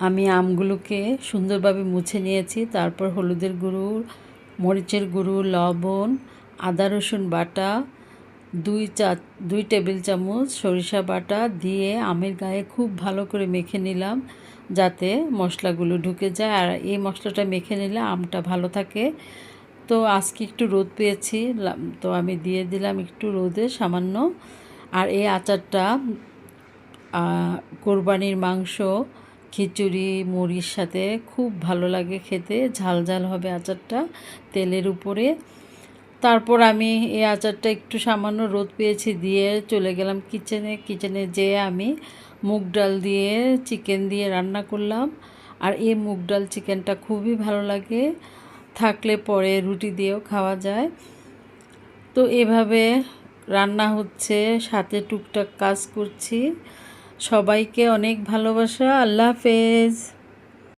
আমি আমগুলোকে সুন্দরভাবে মুছে নিয়েছি। তারপর হলুদের গুঁড়ো, মরিচের গুঁড়ো, লবণ, আদা রসুন বাটা, 2 টেবিল চামচ সরিষা বাটা দিয়ে আমের গায়ে খুব ভালো করে মেখে নিলাম, যাতে মশলাগুলো ঢুকে যায়। আর এই মশলাটা মেখে নিলে আমটা ভালো থাকে। তো আজকে একটু রোদ পেয়েছি, তো আমি দিয়ে দিলাম একটু রোদে সামান্য। আর এই আচারটা কোরবানির মাংস, খিচুড়ি, মুড়ির সাথে খুব ভালো লাগে খেতে। ঝাল ঝাল হবে আচারটা তেলের উপরে। তারপর আমি এই আচারটা একটু সামান্য রোদ পেয়েছি দিয়ে চলে গেলাম কিচেনে যেয়ে আমি মুগ ডাল দিয়ে চিকেন দিয়ে রান্না করলাম। আর এই মুগ ডাল চিকেনটা খুবই ভালো লাগে, থাকলে পরে রুটি দিয়েও খাওয়া যায়। তো এভাবে রান্না হচ্ছে, সাথে টুকটাক কাজ করছি। সবাইকে অনেক ভালোবাসা। আল্লাহ হাফেজ।